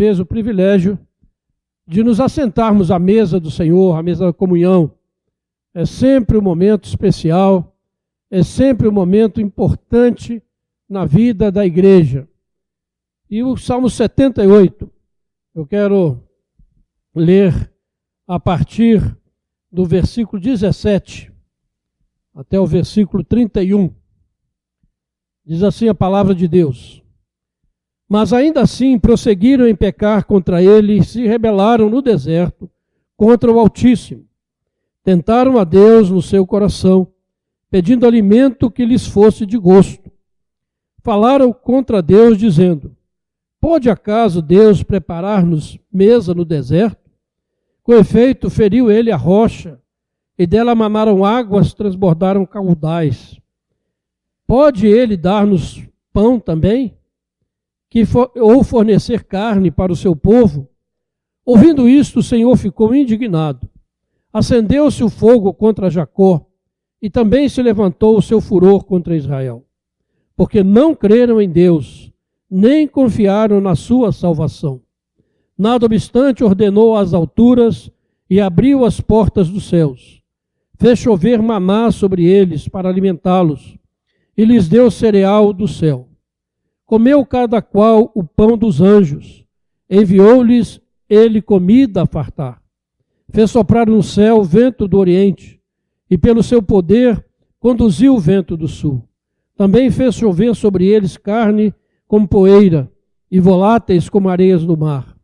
fez o privilégio de nos assentarmos à mesa do Senhor, à mesa da comunhão. É sempre um momento especial, é sempre um momento importante na vida da igreja. E o Salmo 78, eu quero ler a partir do versículo 17 até o versículo 31. Diz assim a palavra de Deus: Mas ainda assim prosseguiram em pecar contra ele e se rebelaram no deserto contra o Altíssimo. Tentaram a Deus no seu coração, pedindo alimento que lhes fosse de gosto. Falaram contra Deus, dizendo: Pode acaso Deus preparar-nos mesa no deserto? Com efeito, feriu ele a rocha, e dela manaram águas, transbordaram caudais. Pode ele dar-nos pão também? Ou fornecer carne para o seu povo? Ouvindo isto, o Senhor ficou indignado. Acendeu-se o fogo contra Jacó, e também se levantou o seu furor contra Israel, porque não creram em Deus, nem confiaram na sua salvação. Nada obstante, ordenou as alturas e abriu as portas dos céus. Fez chover maná sobre eles para alimentá-los, e lhes deu cereal do céu. Comeu cada qual o pão dos anjos, enviou-lhes ele comida a fartar. Fez soprar no céu o vento do oriente, e pelo seu poder conduziu o vento do sul. Também fez chover sobre eles carne como poeira, e voláteis como areias do mar.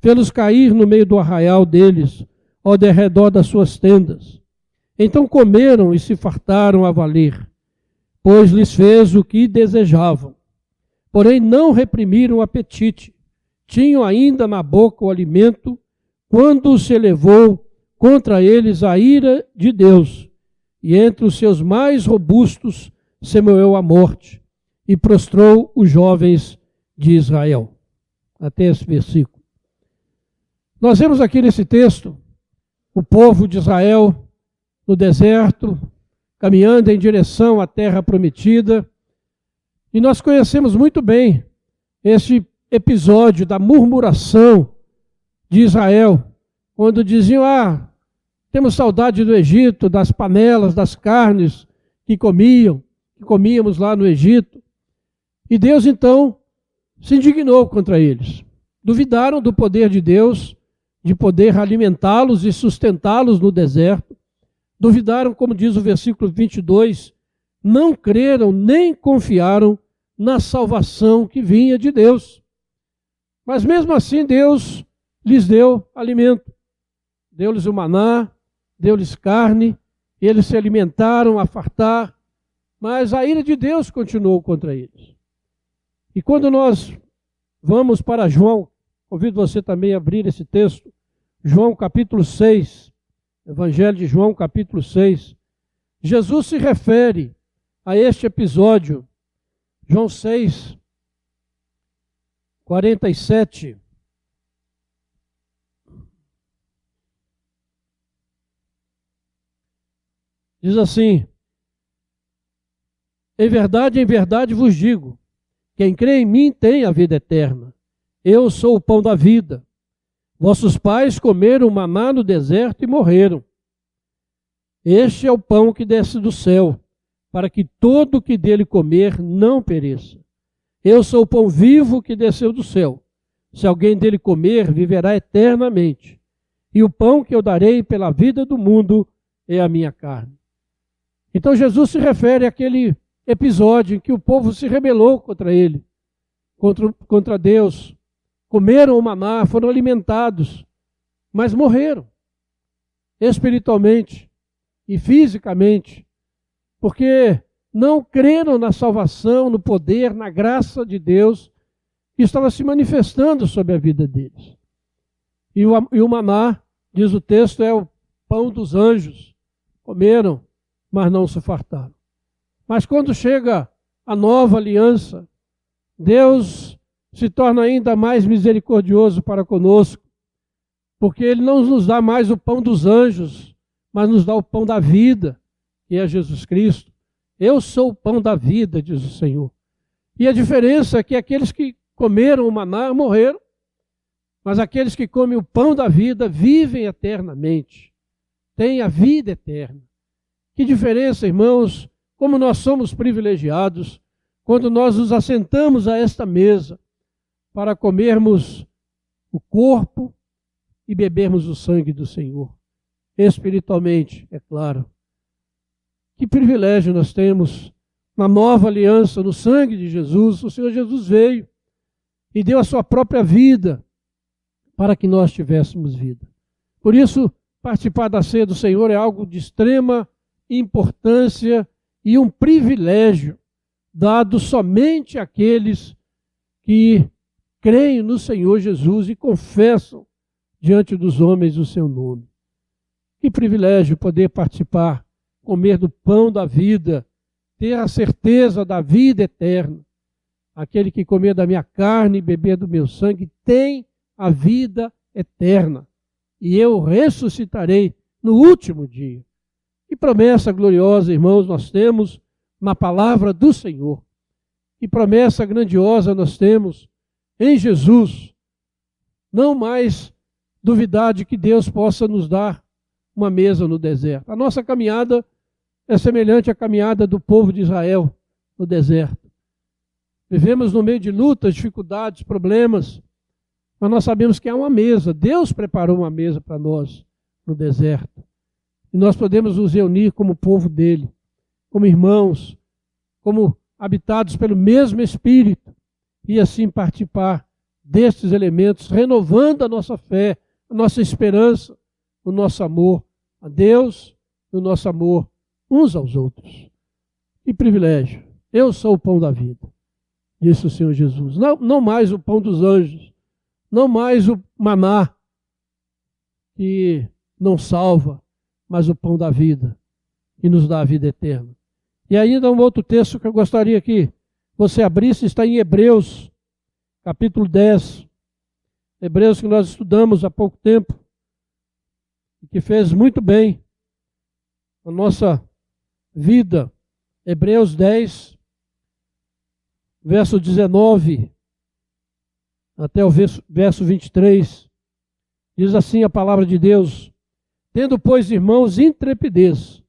Fê-los cair no meio do arraial deles, ao derredor das suas tendas. Então comeram e se fartaram a valer, pois lhes fez o que desejavam. Porém não reprimiram o apetite, tinham ainda na boca o alimento, quando se elevou contra eles a ira de Deus, e entre os seus mais robustos semeou a morte, e prostrou os jovens de Israel. Até esse versículo. Nós vemos aqui nesse texto o povo de Israel no deserto, caminhando em direção à terra prometida, e nós conhecemos muito bem esse episódio da murmuração de Israel, quando diziam: temos saudade do Egito, das panelas, das carnes que comíamos lá no Egito. E Deus então se indignou contra eles. Duvidaram do poder de Deus, de poder alimentá-los e sustentá-los no deserto. Duvidaram, como diz o versículo 22, não creram nem confiaram na salvação que vinha de Deus. Mas mesmo assim Deus lhes deu alimento. Deu-lhes o maná, deu-lhes carne, e eles se alimentaram a fartar, mas a ira de Deus continuou contra eles. E quando nós vamos para João, convido você também a abrir esse texto, João capítulo 6, Evangelho de João capítulo 6, Jesus se refere a este episódio, João 6, 47. Diz assim: em verdade vos digo, quem crê em mim tem a vida eterna. Eu sou o pão da vida. Vossos pais comeram maná no deserto e morreram. Este é o pão que desce do céu, para que todo o que dele comer não pereça. Eu sou o pão vivo que desceu do céu. Se alguém dele comer, viverá eternamente. E o pão que eu darei pela vida do mundo é a minha carne. Então Jesus se refere àquele episódio em que o povo se rebelou contra ele, contra Deus. Comeram o maná, foram alimentados, mas morreram espiritualmente e fisicamente, porque não creram na salvação, no poder, na graça de Deus que estava se manifestando sobre a vida deles. E o maná, diz o texto, é o pão dos anjos. Comeram, mas não se fartaram. Mas quando chega a nova aliança, Deus se torna ainda mais misericordioso para conosco, porque Ele não nos dá mais o pão dos anjos, mas nos dá o pão da vida, que é Jesus Cristo. Eu sou o pão da vida, diz o Senhor. E a diferença é que aqueles que comeram o maná morreram, Mas aqueles que comem o pão da vida vivem eternamente, têm a vida eterna. Que diferença, irmãos, como nós somos privilegiados quando nós nos assentamos a esta mesa para comermos o corpo e bebermos o sangue do Senhor. Espiritualmente, é claro. Que privilégio nós temos na nova aliança, no sangue de Jesus. O Senhor Jesus veio e deu a sua própria vida para que nós tivéssemos vida. Por isso, participar da ceia do Senhor é algo de extrema importância e um privilégio dado somente àqueles que creem no Senhor Jesus e confessam diante dos homens o seu nome. Que privilégio poder participar, comer do pão da vida, ter a certeza da vida eterna. Aquele que comer da minha carne e beber do meu sangue tem a vida eterna, e eu ressuscitarei no último dia. Que promessa gloriosa, irmãos, nós temos na palavra do Senhor. Que promessa grandiosa nós temos em Jesus. Não mais duvidar de que Deus possa nos dar uma mesa no deserto. A nossa caminhada é semelhante à caminhada do povo de Israel no deserto. Vivemos no meio de lutas, dificuldades, problemas, mas nós sabemos que há uma mesa. Deus preparou uma mesa para nós no deserto. E nós podemos nos reunir como povo dele, como irmãos, como habitados pelo mesmo Espírito, e assim participar destes elementos, renovando a nossa fé, a nossa esperança, o nosso amor a Deus e o nosso amor uns aos outros. Que privilégio! Eu sou o pão da vida, disse o Senhor Jesus. Não mais o pão dos anjos, não mais o maná que não salva, mas o pão da vida, que nos dá a vida eterna. E ainda um outro texto que eu gostaria que você abrisse, está em Hebreus, capítulo 10. Hebreus que nós estudamos há pouco tempo, e que fez muito bem a nossa vida. Hebreus 10, verso 19, até o verso 23, diz assim a palavra de Deus: tendo, pois, irmãos, intrepidez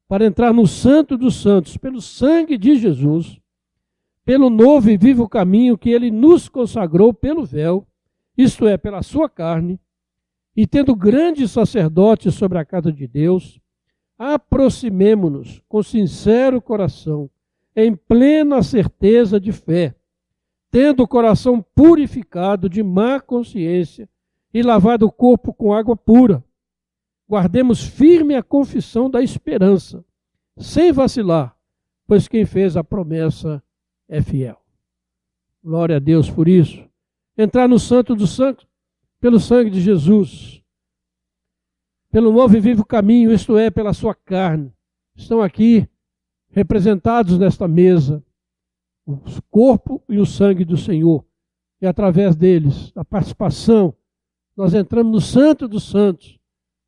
para entrar no Santo dos Santos, pelo sangue de Jesus, pelo novo e vivo caminho que ele nos consagrou pelo véu, isto é, pela sua carne, e tendo grande sacerdote sobre a casa de Deus, aproximemo-nos com sincero coração, em plena certeza de fé, tendo o coração purificado de má consciência e lavado o corpo com água pura. Guardemos firme a confissão da esperança, sem vacilar, pois quem fez a promessa é fiel. Glória a Deus por isso. Entrar no Santo dos Santos pelo sangue de Jesus, pelo novo e vivo caminho, isto é, pela sua carne. Estão aqui representados nesta mesa o corpo e o sangue do Senhor. E através deles, da participação, nós entramos no Santo dos Santos,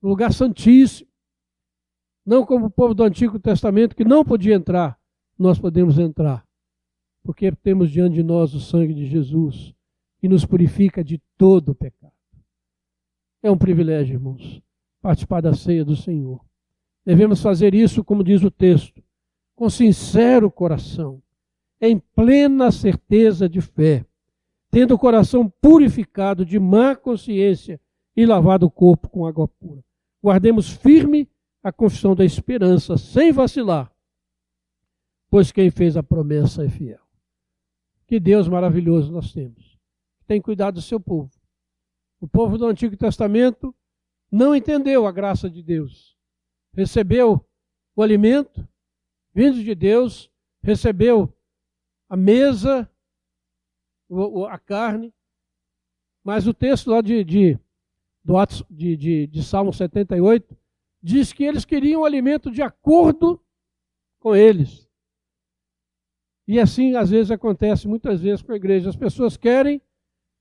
no lugar santíssimo. Não como o povo do Antigo Testamento, que não podia entrar, nós podemos entrar. Porque temos diante de nós o sangue de Jesus, que nos purifica de todo o pecado. É um privilégio, irmãos, participar da ceia do Senhor. Devemos fazer isso, como diz o texto, com sincero coração, em plena certeza de fé, tendo o coração purificado de má consciência e lavado o corpo com água pura. Guardemos firme a confissão da esperança, sem vacilar, pois quem fez a promessa é fiel. Que Deus maravilhoso nós temos. Tem cuidado do seu povo. O povo do Antigo Testamento não entendeu a graça de Deus. Recebeu o alimento vindo de Deus, recebeu a mesa, a carne, mas o texto lá de Salmo 78 diz que eles queriam o alimento de acordo com eles. E assim, às vezes, acontece muitas vezes com a igreja. As pessoas querem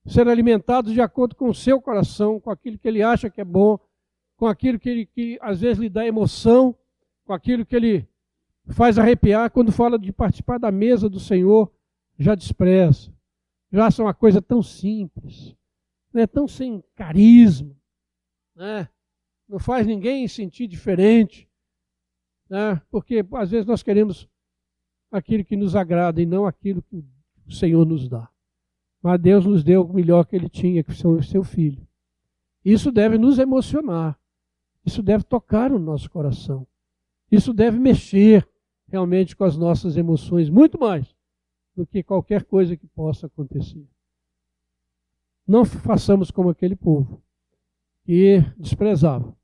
ser alimentados de acordo com o seu coração, com aquilo que ele acha que é bom, com aquilo que às vezes lhe dá emoção, com aquilo que ele faz arrepiar. Quando fala de participar da mesa do Senhor, já despreza. Já acha uma coisa tão simples. não é tão sem carisma, né? Não faz ninguém sentir diferente, né? Porque às vezes nós queremos aquilo que nos agrada e não aquilo que o Senhor nos dá. Mas Deus nos deu o melhor que Ele tinha, que foi o seu Filho. Isso deve nos emocionar, isso deve tocar o nosso coração, isso deve mexer realmente com as nossas emoções, muito mais do que qualquer coisa que possa acontecer. Não façamos como aquele povo que desprezou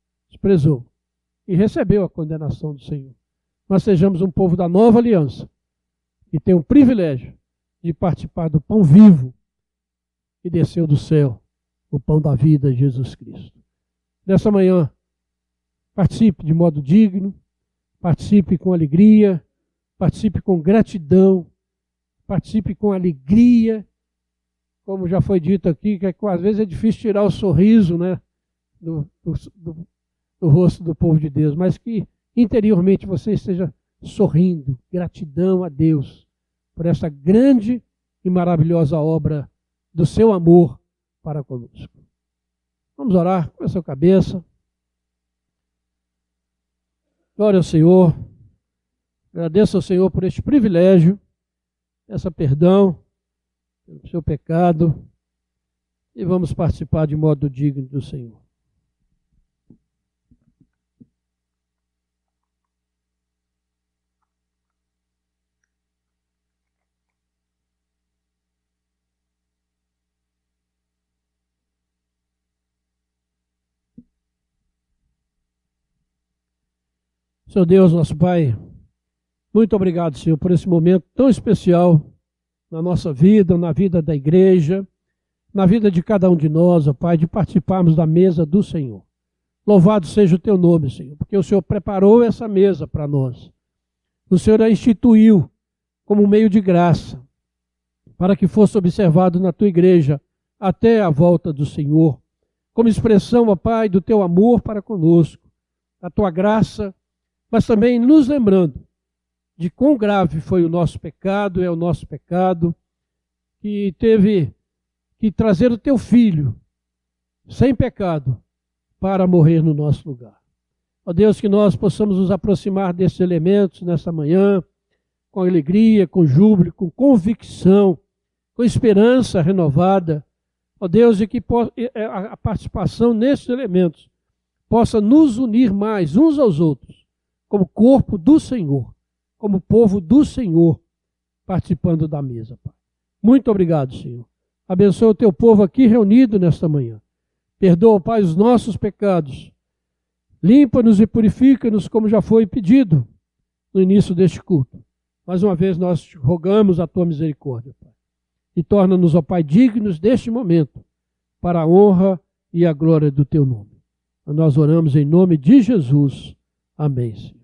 e recebeu a condenação do Senhor. Mas sejamos um povo da nova aliança, que tem o privilégio de participar do pão vivo que desceu do céu, o pão da vida, Jesus Cristo. Nessa manhã, participe de modo digno, participe com alegria, participe com gratidão, participe com alegria, como já foi dito aqui, que às vezes é difícil tirar o sorriso, né, do rosto do povo de Deus, mas que interiormente você esteja sorrindo, gratidão a Deus por essa grande e maravilhosa obra do seu amor para conosco. Vamos orar com a sua cabeça. Glória ao Senhor. Agradeço ao Senhor por este privilégio, essa perdão pelo seu pecado, e vamos participar de modo digno do Senhor. Senhor Deus, nosso Pai, muito obrigado, Senhor, por esse momento tão especial na nossa vida, na vida da igreja, na vida de cada um de nós, ó Pai, de participarmos da mesa do Senhor. Louvado seja o teu nome, Senhor, porque o Senhor preparou essa mesa para nós. O Senhor a instituiu como um meio de graça, para que fosse observado na tua igreja até a volta do Senhor, como expressão, ó Pai, do teu amor para conosco, da tua graça, mas também nos lembrando de quão grave foi o nosso pecado, é o nosso pecado, que teve que trazer o teu Filho, sem pecado, para morrer no nosso lugar. Ó Deus, que nós possamos nos aproximar desses elementos nessa manhã, com alegria, com júbilo, com convicção, com esperança renovada. Ó Deus, e que a participação nesses elementos possa nos unir mais uns aos outros, como corpo do Senhor, como povo do Senhor, participando da mesa, Pai. Muito obrigado, Senhor. Abençoa o teu povo aqui reunido nesta manhã. Perdoa, Pai, os nossos pecados. Limpa-nos e purifica-nos, como já foi pedido no início deste culto. Mais uma vez nós te rogamos a tua misericórdia, Pai. E torna-nos, ó Pai, dignos deste momento, para a honra e a glória do teu nome. Nós oramos em nome de Jesus. Amém, Senhor.